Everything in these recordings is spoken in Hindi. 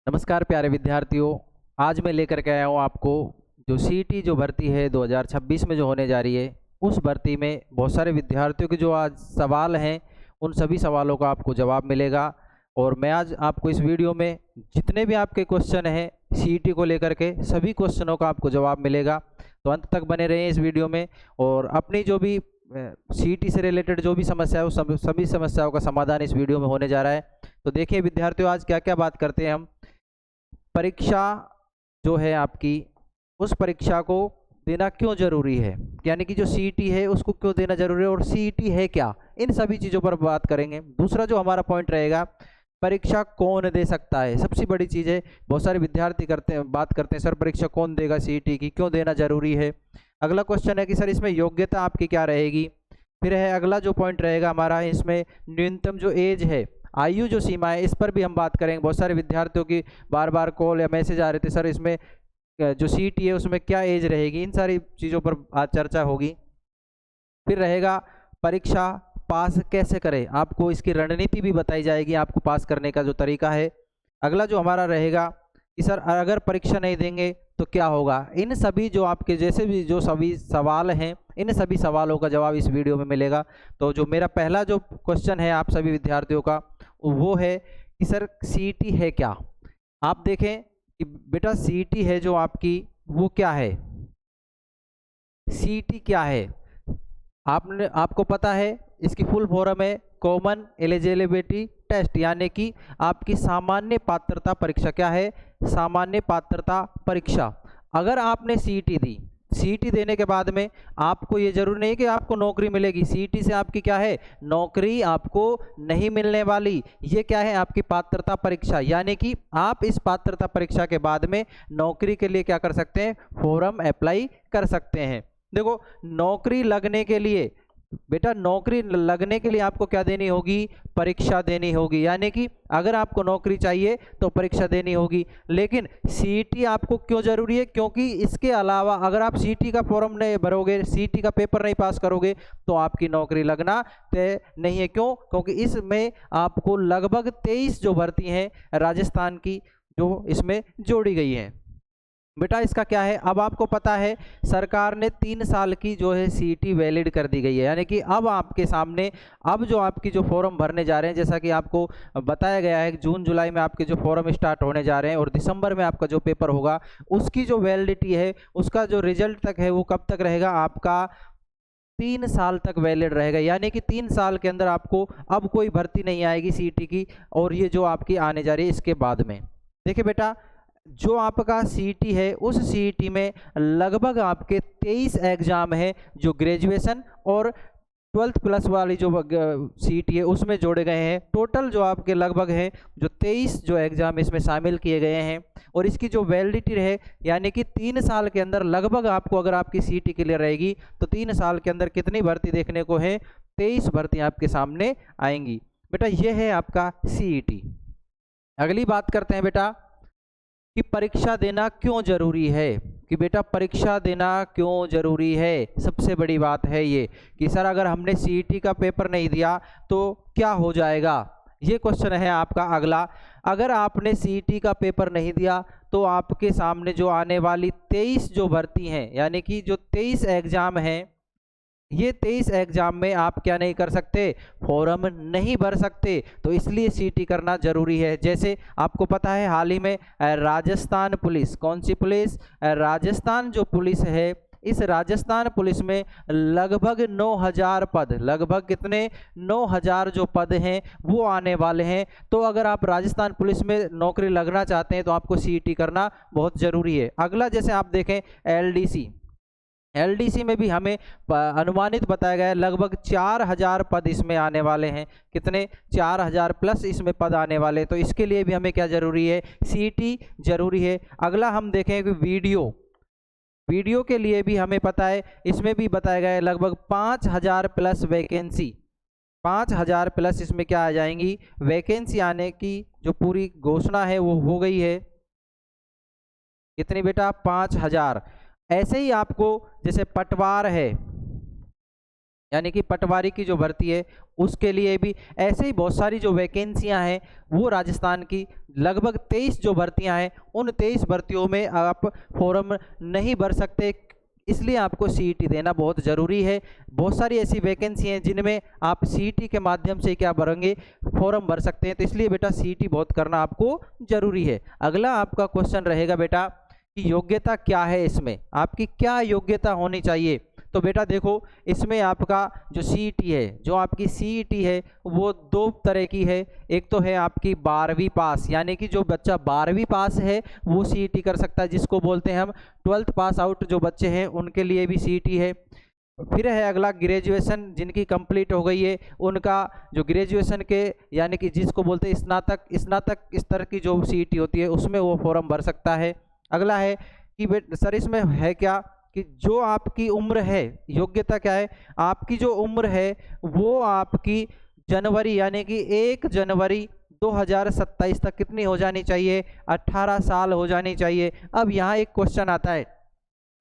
नमस्कार प्यारे विद्यार्थियों। आज मैं लेकर के आया हूँ आपको जो सीईटी जो भर्ती है 2026 में जो होने जा रही है, उस भर्ती में बहुत सारे विद्यार्थियों के जो आज सवाल हैं, उन सभी सवालों का आपको जवाब मिलेगा। और मैं आज आपको इस वीडियो में जितने भी आपके क्वेश्चन हैं सीईटी को लेकर के, सभी क्वेश्चनों का आपको जवाब मिलेगा। तो अंत तक बने रहें इस वीडियो में, और अपनी जो भी सीईटी से रिलेटेड जो भी समस्या है, उस सभी समस्याओं का समाधान इस वीडियो में होने जा रहा है। तो देखिए विद्यार्थियों, आज क्या क्या बात करते हैं हम। परीक्षा जो है आपकी, उस परीक्षा को देना क्यों जरूरी है, यानी कि जो सीईटी है उसको क्यों देना जरूरी है, और सीईटी है क्या, इन सभी चीज़ों पर बात करेंगे। दूसरा जो हमारा पॉइंट रहेगा, परीक्षा कौन दे सकता है, सबसे बड़ी चीज़ है। बहुत सारे विद्यार्थी बात करते हैं सर परीक्षा कौन देगा, सीईटी की क्यों देना जरूरी है। अगला क्वेश्चन है कि सर इसमें योग्यता आपकी क्या रहेगी। फिर है अगला जो पॉइंट रहेगा हमारा, इसमें न्यूनतम जो एज है, आयु जो सीमा है, इस पर भी हम बात करेंगे। बहुत सारे विद्यार्थियों की बार बार कॉल या मैसेज आ रहे थे, सर इसमें जो सीईटी है उसमें क्या एज रहेगी, इन सारी चीज़ों पर आज चर्चा होगी। फिर रहेगा परीक्षा पास कैसे करें, आपको इसकी रणनीति भी बताई जाएगी, आपको पास करने का जो तरीका है। अगला जो हमारा रहेगा कि सर अगर परीक्षा नहीं देंगे तो क्या होगा। इन सभी जो आपके जैसे भी जो सभी सवाल हैं, इन सभी सवालों का जवाब इस वीडियो में मिलेगा। तो जो मेरा पहला जो क्वेश्चन है आप सभी विद्यार्थियों का, वो है कि सर सीईटी है क्या। आप देखें कि बेटा सीईटी है जो आपकी, वो क्या है, सीईटी क्या है। आपको पता है इसकी फुल फॉर्म है कॉमन एलिजिबिलिटी टेस्ट, यानी कि आपकी सामान्य पात्रता परीक्षा। क्या है, सामान्य पात्रता परीक्षा। अगर आपने सीईटी दी, सीईटी देने के बाद में आपको ये जरूरी नहीं कि आपको नौकरी मिलेगी। सीईटी से आपकी क्या है, नौकरी आपको नहीं मिलने वाली। ये क्या है, आपकी पात्रता परीक्षा, यानी कि आप इस पात्रता परीक्षा के बाद में नौकरी के लिए क्या कर सकते हैं, फॉर्म अप्लाई कर सकते हैं। देखो नौकरी लगने के लिए, बेटा नौकरी लगने के लिए आपको क्या देनी होगी, परीक्षा देनी होगी। यानी कि अगर आपको नौकरी चाहिए तो परीक्षा देनी होगी। लेकिन सीईटी आपको क्यों जरूरी है, क्योंकि इसके अलावा अगर आप सीईटी का फॉर्म नहीं भरोगे, सीईटी का पेपर नहीं पास करोगे, तो आपकी नौकरी लगना तय नहीं है। क्यों, क्योंकि इसमें आपको लगभग 23 जो भर्ती हैं राजस्थान की, जो इसमें जोड़ी गई हैं। बेटा इसका क्या है, अब आपको पता है सरकार ने 3 साल की जो है सीईटी वैलिड कर दी गई है। यानी कि अब आपके सामने, अब जो आपकी जो फॉर्म भरने जा रहे हैं, जैसा कि आपको बताया गया है जून जुलाई में आपके जो फॉर्म स्टार्ट होने जा रहे हैं, और दिसंबर में आपका जो पेपर होगा उसकी जो वैलिडिटी है, उसका जो रिजल्ट तक है वो कब तक रहेगा, आपका 3 साल तक वैलिड रहेगा। यानी कि 3 साल के अंदर आपको अब कोई भर्ती नहीं आएगी सीईटी की, और ये जो आपकी आने जा रही है इसके बाद में। देखिए बेटा, जो आपका सीईटी है उस सीईटी में लगभग आपके 23 एग्जाम हैं जो ग्रेजुएशन और 12th प्लस वाली जो सीईटी है उसमें जोड़े गए हैं। टोटल जो आपके लगभग हैं जो 23 जो एग्जाम इसमें शामिल किए गए हैं, और इसकी जो वैलिडिटी है, यानी कि 3 साल के अंदर लगभग आपको, अगर आपकी सीईटी क्लियर रहेगी तो 3 साल के अंदर कितनी भर्ती देखने को है, 23 भर्ती आपके सामने आएंगी। बेटा ये है आपका सीईटी। अगली बात करते हैं बेटा कि परीक्षा देना क्यों जरूरी है, कि बेटा परीक्षा देना क्यों जरूरी है। सबसे बड़ी बात है ये कि सर अगर हमने सीईटी का पेपर नहीं दिया तो क्या हो जाएगा, ये क्वेश्चन है आपका अगला। अगर आपने सीईटी का पेपर नहीं दिया तो आपके सामने जो आने वाली 23 जो भर्ती हैं, यानी कि जो 23 एग्जाम हैं, ये 23 एग्जाम में आप क्या नहीं कर सकते, फॉर्म नहीं भर सकते। तो इसलिए सीईटी करना जरूरी है। जैसे आपको पता है हाल ही में राजस्थान पुलिस, कौन सी पुलिस, राजस्थान जो पुलिस है, इस राजस्थान पुलिस में लगभग 9000 पद, लगभग कितने, 9000 जो पद हैं वो आने वाले हैं। तो अगर आप राजस्थान पुलिस में नौकरी लगना चाहते हैं तो आपको सीईटी करना बहुत ज़रूरी है। अगला जैसे आप देखें एलडीसी, एलडीसी में भी हमें अनुमानित बताया गया है लगभग 4000 पद इसमें आने वाले हैं। कितने, 4000 प्लस इसमें पद आने वाले हैं। तो इसके लिए भी हमें क्या जरूरी है, सीईटी जरूरी है। अगला हम देखें कि वीडियो, वीडियो के लिए भी हमें पता है, इसमें भी बताया गया है लगभग 5000 प्लस वैकेंसी, 5000 प्लस इसमें क्या आ जाएंगी, वैकेंसी आने की जो पूरी घोषणा है वो हो गई है। कितनी बेटा, 5000। ऐसे ही आपको जैसे पटवार है, यानी कि पटवारी की जो भर्ती है उसके लिए भी ऐसे ही बहुत सारी जो वैकेंसियां हैं वो राजस्थान की लगभग 23 जो भर्तियां हैं उन 23 भर्तियों में आप फॉर्म नहीं भर सकते, इसलिए आपको सीईटी देना बहुत ज़रूरी है। बहुत सारी ऐसी वैकेंसी हैं जिनमें आप सीईटी के माध्यम से क्या भरेंगे, फॉर्म भर सकते हैं, तो इसलिए बेटा सीईटी बहुत करना आपको ज़रूरी है। अगला आपका क्वेश्चन रहेगा बेटा कि योग्यता क्या है, इसमें आपकी क्या योग्यता होनी चाहिए। तो बेटा देखो इसमें आपका जो सीईटी है, जो आपकी सीईटी है वो दो तरह की है। एक तो है आपकी 12वीं पास, यानी कि जो बच्चा 12वीं पास है वो सीईटी कर सकता है, जिसको बोलते हैं हम 12th पास आउट जो बच्चे हैं उनके लिए भी सीईटी है। फिर है अगला ग्रेजुएशन, जिनकी कंप्लीट हो गई है उनका जो ग्रेजुएशन के यानी कि जिसको बोलते हैं स्नातक स्तर की जो सीईटी होती है उसमें वो फॉर्म भर सकता है। अगला है कि सर इसमें है क्या कि जो आपकी उम्र है, योग्यता क्या है, आपकी जो उम्र है वो आपकी जनवरी यानी कि 1 जनवरी 2027 तक कितनी हो जानी चाहिए, 18 साल हो जानी चाहिए। अब यहाँ एक क्वेश्चन आता है,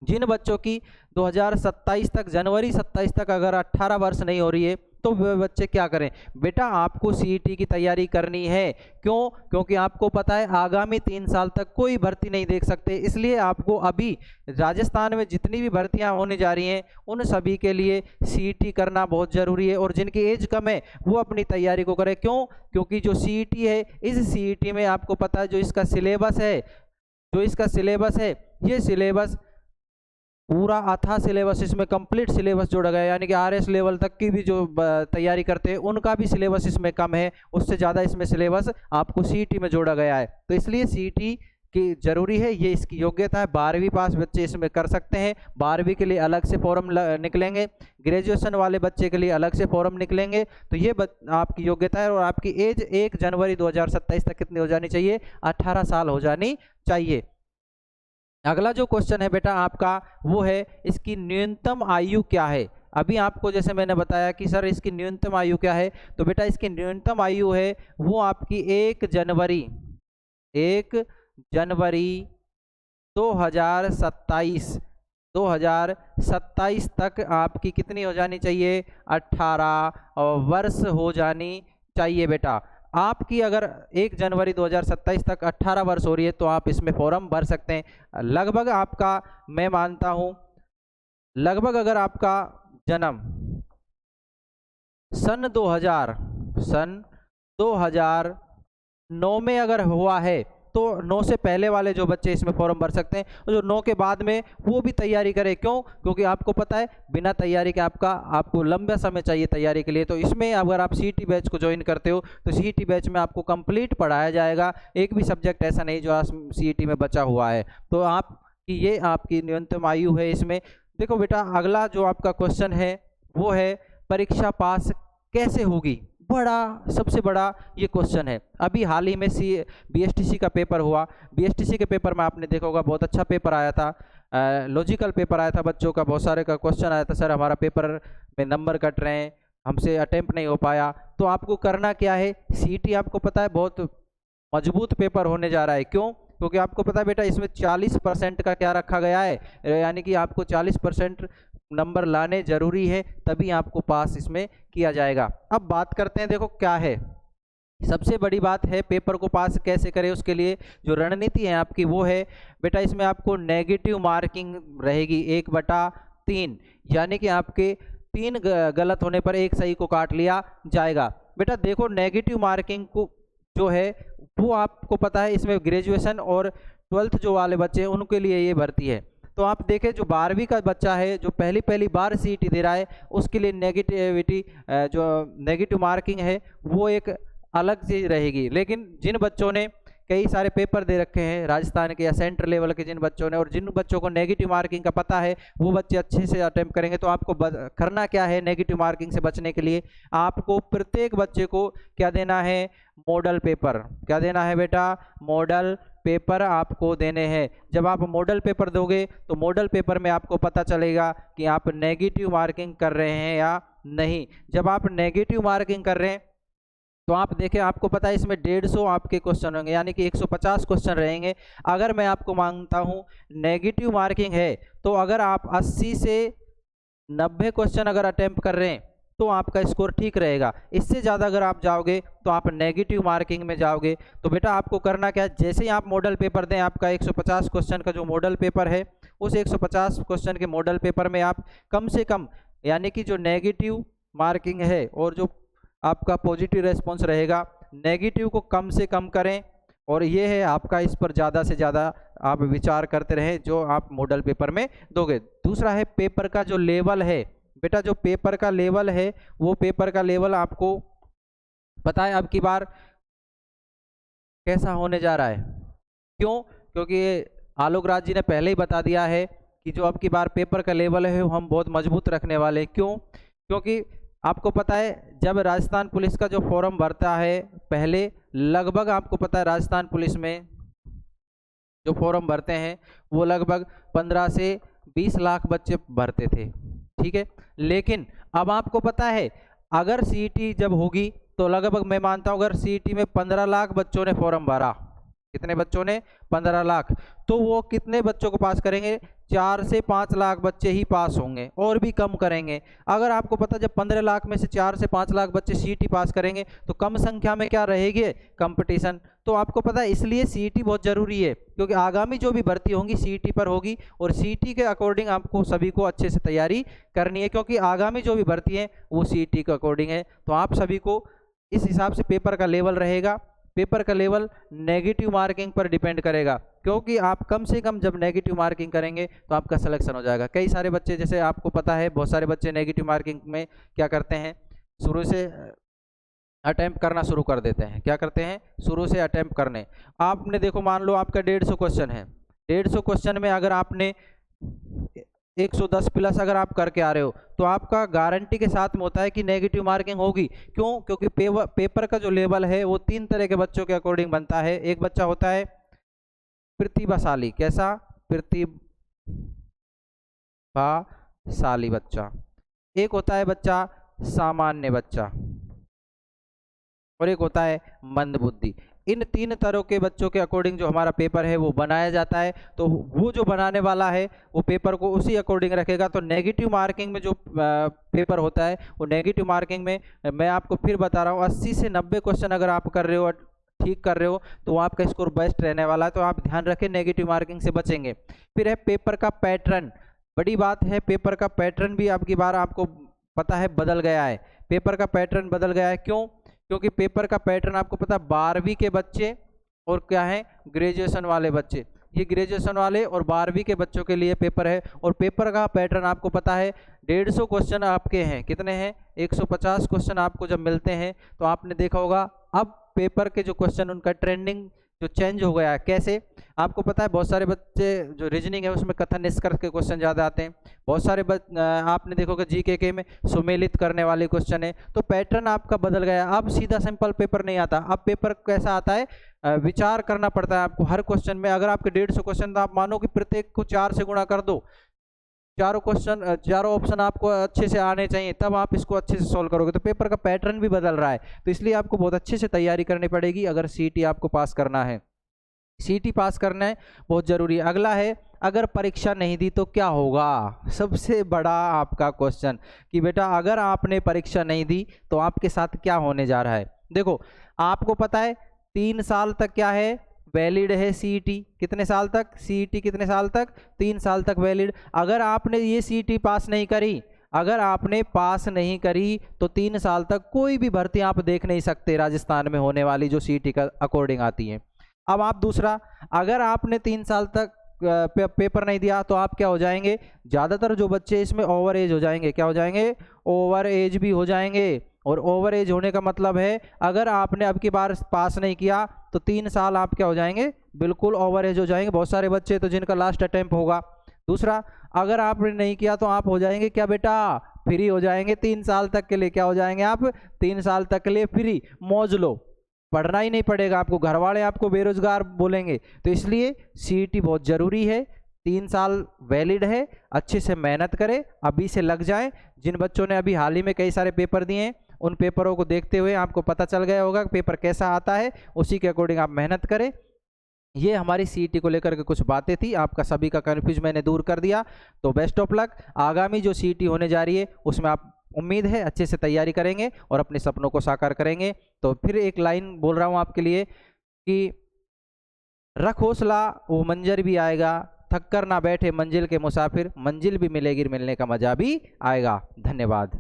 जिन बच्चों की 2027 तक जनवरी 27 तक अगर 18 वर्ष नहीं हो रही है तो वे बच्चे क्या करें। बेटा आपको सीईटी की तैयारी करनी है। क्यों? क्योंकि आपको पता है आगामी 3 साल तक कोई भर्ती नहीं देख सकते, इसलिए आपको अभी राजस्थान में जितनी भी भर्तियां होने जा रही हैं उन सभी के लिए सीईटी करना बहुत ज़रूरी है। और जिनकी एज कम है वो अपनी तैयारी को करें। क्यों? क्योंकि जो सीईटी है, इस सीईटी में आपको पता है जो इसका सिलेबस है, ये सिलेबस पूरा अथा सिलेबस, इसमें कंप्लीट सिलेबस जोड़ा गया है, यानी कि आरएस लेवल तक की भी जो तैयारी करते हैं उनका भी सिलेबस इसमें कम है, उससे ज़्यादा इसमें सिलेबस आपको सीईटी में जोड़ा गया है। तो इसलिए सीईटी की जरूरी है, ये इसकी योग्यता है। 12वीं पास बच्चे इसमें कर सकते हैं, 12वीं के लिए अलग से फॉर्म निकलेंगे, ग्रेजुएशन वाले बच्चे के लिए अलग से फॉर्म निकलेंगे। तो ये आपकी योग्यता है। और आपकी एज 1 जनवरी 2027 तक कितनी हो जानी चाहिए, 18 साल हो जानी चाहिए। अगला जो क्वेश्चन है बेटा आपका वो है इसकी न्यूनतम आयु क्या है। अभी आपको जैसे मैंने बताया कि सर इसकी न्यूनतम आयु क्या है, तो बेटा इसकी न्यूनतम आयु है वो आपकी 1 जनवरी 2027 तक आपकी कितनी हो जानी चाहिए, 18 वर्ष हो जानी चाहिए। बेटा आपकी अगर 1 जनवरी 2027 तक 18 वर्ष हो रही है तो आप इसमें फॉर्म भर सकते हैं। लगभग आपका, मैं मानता हूं लगभग अगर आपका जन्म सन 2009 में अगर हुआ है तो 9 से पहले वाले जो बच्चे इसमें फॉर्म भर सकते हैं, और जो 9 के बाद में वो भी तैयारी करें। क्यों? क्योंकि आपको पता है बिना तैयारी के आपको लंबा समय चाहिए तैयारी के लिए। तो इसमें अगर आप सीईटी बैच को ज्वाइन करते हो तो सीईटी बैच में आपको कंप्लीट पढ़ाया जाएगा, एक भी सब्जेक्ट ऐसा नहीं जो सीईटी में बचा हुआ है। तो आपकी ये आपकी न्यूनतम आयु है इसमें। देखो बेटा अगला जो आपका क्वेश्चन है वो है परीक्षा पास कैसे होगी, सबसे बड़ा ये क्वेश्चन है। अभी हाल ही में बीएसटीसी का पेपर हुआ, बीएसटीसी के पेपर में आपने देखा होगा बहुत अच्छा पेपर आया था, लॉजिकल पेपर आया था, बच्चों का बहुत सारे का क्वेश्चन आया था, सर हमारा पेपर में नंबर कट रहे हैं, हमसे अटेम्प्ट नहीं हो पाया। तो आपको करना क्या है, सीईटी आपको पता है बहुत मजबूत पेपर होने जा रहा है। क्यों? क्योंकि आपको पता है बेटा इसमें 40% का क्या रखा गया है, यानी कि आपको 40% नंबर लाने जरूरी है, तभी आपको पास इसमें किया जाएगा। अब बात करते हैं, देखो क्या है सबसे बड़ी बात है पेपर को पास कैसे करें, उसके लिए जो रणनीति है आपकी वो है बेटा इसमें आपको नेगेटिव मार्किंग रहेगी 1/3, यानी कि आपके 3 गलत होने पर 1 सही को काट लिया जाएगा। बेटा देखो नेगेटिव मार्किंग को जो है वो आपको पता है इसमें ग्रेजुएशन और 12th जो वाले बच्चे हैं उनके लिए ये भर्ती है। तो आप देखें जो 12वीं का बच्चा है जो पहली बार सीईटी दे रहा है उसके लिए जो नेगेटिव मार्किंग है वो एक अलग चीज़ रहेगी। लेकिन जिन बच्चों ने कई सारे पेपर दे रखे हैं राजस्थान के या सेंट्रल लेवल के जिन बच्चों ने, और जिन बच्चों को नेगेटिव मार्किंग का पता है वो बच्चे अच्छे से अटेम्प्ट करेंगे। तो आपको करना क्या है, नेगेटिव मार्किंग से बचने के लिए आपको प्रत्येक बच्चे को क्या देना है, मॉडल पेपर। क्या देना है बेटा, मॉडल पेपर आपको देने हैं। जब आप मॉडल पेपर दोगे तो मॉडल पेपर में आपको पता चलेगा कि आप नेगेटिव मार्किंग कर रहे हैं या नहीं। जब आप नेगेटिव मार्किंग कर रहे हैं तो आप देखें आपको पता है इसमें 150 आपके क्वेश्चन होंगे, यानी कि 150 क्वेश्चन रहेंगे। अगर मैं आपको मांगता हूं नेगेटिव मार्किंग है तो अगर आप 80 से 90 क्वेश्चन अगर अटेम्प्ट कर रहे हैं तो आपका स्कोर ठीक रहेगा। इससे ज़्यादा अगर आप जाओगे तो आप नेगेटिव मार्किंग में जाओगे। तो बेटा आपको करना क्या है, जैसे ही आप मॉडल पेपर दें, आपका 150 क्वेश्चन का जो मॉडल पेपर है, उस 150 क्वेश्चन के मॉडल पेपर में आप कम से कम, यानी कि जो नेगेटिव मार्किंग है और जो आपका पॉजिटिव रेस्पॉन्स रहेगा, नेगेटिव को कम से कम करें। और ये है आपका, इस पर ज़्यादा से ज़्यादा आप विचार करते रहें जो आप मॉडल पेपर में दोगे। दूसरा है पेपर का जो लेवल है। बेटा जो पेपर का लेवल है, वो पेपर का लेवल आपको पता है अब की बार कैसा होने जा रहा है। क्यों? क्योंकि आलोक राज जी ने पहले ही बता दिया है कि जो अब की बार पेपर का लेवल है वो हम बहुत मजबूत रखने वाले हैं। क्यों? क्योंकि आपको पता है जब राजस्थान पुलिस का जो फॉर्म भरता है, पहले लगभग आपको पता है राजस्थान पुलिस में जो फॉर्म भरते हैं वो लगभग 15 से 20 लाख बच्चे भरते थे, ठीक है। लेकिन अब आपको पता है अगर सीईटी जब होगी तो लगभग मैं मानता हूं अगर सीईटी में 15 लाख बच्चों ने फॉर्म भरा, कितने बच्चों ने? 15 लाख। तो वो कितने बच्चों को पास करेंगे? 4 से 5 लाख बच्चे ही पास होंगे, और भी कम करेंगे। अगर आपको पता जब 15 लाख में से 4 से 5 लाख बच्चे सीईटी पास करेंगे तो कम संख्या में क्या रहेगी? कंपटीशन। तो आपको पता है इसलिए सीईटी बहुत ज़रूरी है, क्योंकि आगामी जो भी भर्ती होंगी सीईटी पर होगी, और सीईटी के अकॉर्डिंग आपको सभी को अच्छे से तैयारी करनी है, क्योंकि आगामी जो भी भर्ती है वो सीईटी के अकॉर्डिंग है। तो आप सभी को इस हिसाब से पेपर का लेवल रहेगा। पेपर का लेवल नेगेटिव मार्किंग पर डिपेंड करेगा, क्योंकि आप कम से कम जब नेगेटिव मार्किंग करेंगे तो आपका सिलेक्शन हो जाएगा। कई सारे बच्चे, जैसे आपको पता है बहुत सारे बच्चे नेगेटिव मार्किंग में क्या करते हैं, शुरू से अटेम्प्ट करना शुरू कर देते हैं। क्या करते हैं? शुरू से अटेम्प्ट करने। आपने देखो, मान लो आपका 150 क्वेश्चन है, 150 क्वेश्चन में अगर आपने 110 प्लस अगर आप करके आ रहे हो तो आपका गारंटी के साथ में होता है कि नेगेटिव मार्किंग होगी। क्यों? क्योंकि पेपर का जो लेवल है वो 3 तरह के बच्चों के अकॉर्डिंग बनता है। एक बच्चा होता है प्रतिभाशाली, कैसा? प्रतिभाशाली बच्चा। एक होता है बच्चा सामान्य बच्चा, और एक होता है मंदबुद्धि। इन 3 तरह के बच्चों के अकॉर्डिंग जो हमारा पेपर है वो बनाया जाता है। तो वो जो बनाने वाला है वो पेपर को उसी अकॉर्डिंग रखेगा। तो नेगेटिव मार्किंग में जो पेपर होता है वो नेगेटिव मार्किंग में, मैं आपको फिर बता रहा हूँ, 80 से 90 क्वेश्चन अगर आप कर रहे हो, ठीक कर रहे हो, तो आपका स्कोर बेस्ट रहने वाला है। तो आप ध्यान रखें, नेगेटिव मार्किंग से बचेंगे। फिर है पेपर का पैटर्न। बड़ी बात है, पेपर का पैटर्न भी अब की बार आपको पता है बदल गया है। पेपर का पैटर्न बदल गया है। क्यों? क्योंकि पेपर का पैटर्न आपको पता है 12वीं के बच्चे और क्या है, ग्रेजुएशन वाले बच्चे, ये ग्रेजुएशन वाले और 12वीं के बच्चों के लिए पेपर है। और पेपर का पैटर्न आपको पता है 150 क्वेश्चन आपके हैं, कितने हैं? 150 क्वेश्चन आपको जब मिलते हैं तो आपने देखा होगा अब पेपर के जो क्वेश्चन उनका ट्रेंडिंग जो चेंज हो गया है। कैसे? आपको पता है बहुत सारे बच्चे जो रीजनिंग है उसमें कथन निष्कर्ष के क्वेश्चन ज़्यादा आते हैं। बहुत सारे आपने देखोगे जीके के में सुमेलित करने वाले क्वेश्चन है। तो पैटर्न आपका बदल गया। अब सीधा सिंपल पेपर नहीं आता, अब पेपर कैसा आता है? विचार करना पड़ता है आपको हर क्वेश्चन में। अगर आपके 150 क्वेश्चन तो आप मानो कि प्रत्येक को 4 से गुणा कर दो, चारों ऑप्शन आपको अच्छे से आने चाहिए, तब आप इसको अच्छे से सॉल्व करोगे। तो पेपर का पैटर्न भी बदल रहा है, तो इसलिए आपको बहुत अच्छे से तैयारी करनी पड़ेगी अगर सीईटी आपको पास करना है। सीईटी पास करना है बहुत ज़रूरी है। अगला है, अगर परीक्षा नहीं दी तो क्या होगा? सबसे बड़ा आपका क्वेश्चन कि बेटा अगर आपने परीक्षा नहीं दी तो आपके साथ क्या होने जा रहा है। देखो आपको पता है 3 साल तक क्या है, वैलिड है सीईटी। कितने साल तक? सीईटी कितने साल तक? 3 साल तक वैलिड। अगर आपने ये सीईटी पास नहीं करी, अगर आपने पास नहीं करी तो 3 साल तक कोई भी भर्ती आप देख नहीं सकते राजस्थान में होने वाली जो सीईटी का अकॉर्डिंग आती है। अब आप दूसरा, अगर आपने 3 साल तक पेपर नहीं दिया तो आप क्या हो जाएंगे? ज़्यादातर जो बच्चे इसमें ओवर एज हो जाएंगे। क्या हो जाएंगे? ओवर एज भी हो जाएंगे। और ओवर एज होने का मतलब है अगर आपने अब की बार पास नहीं किया तो 3 साल आप क्या हो जाएंगे? बिल्कुल ओवर एज हो जाएंगे। बहुत सारे बच्चे तो जिनका लास्ट अटेम्प्ट होगा। दूसरा, अगर आपने नहीं किया तो आप हो जाएंगे क्या बेटा? फ्री हो जाएंगे 3 साल तक के लिए। क्या हो जाएंगे आप? 3 साल तक के लिए फ्री, मौज लो, पढ़ना ही नहीं पड़ेगा आपको, घर वाले आपको बेरोजगार बोलेंगे। तो इसलिए सीईटी बहुत ज़रूरी है, 3 साल वैलिड है, अच्छे से मेहनत करें, अभी से लग जाएं। जिन बच्चों ने अभी हाल ही में कई सारे पेपर दिए हैं उन पेपरों को देखते हुए आपको पता चल गया होगा कि पेपर कैसा आता है, उसी के अकॉर्डिंग आप मेहनत करें। ये हमारी सीईटी को लेकर के कुछ बातें थी, आपका सभी का कन्फ्यूज मैंने दूर कर दिया। तो बेस्ट ऑफ लक। आगामी जो सीईटी होने जा रही है उसमें आप उम्मीद है अच्छे से तैयारी करेंगे और अपने सपनों को साकार करेंगे। तो फिर एक लाइन बोल रहा हूँ आपके लिए कि रख हौसला वो मंजर भी आएगा, थक कर ना बैठे मंजिल के मुसाफिर, मंजिल भी मिलेगी, मिलने का मजा भी आएगा। धन्यवाद।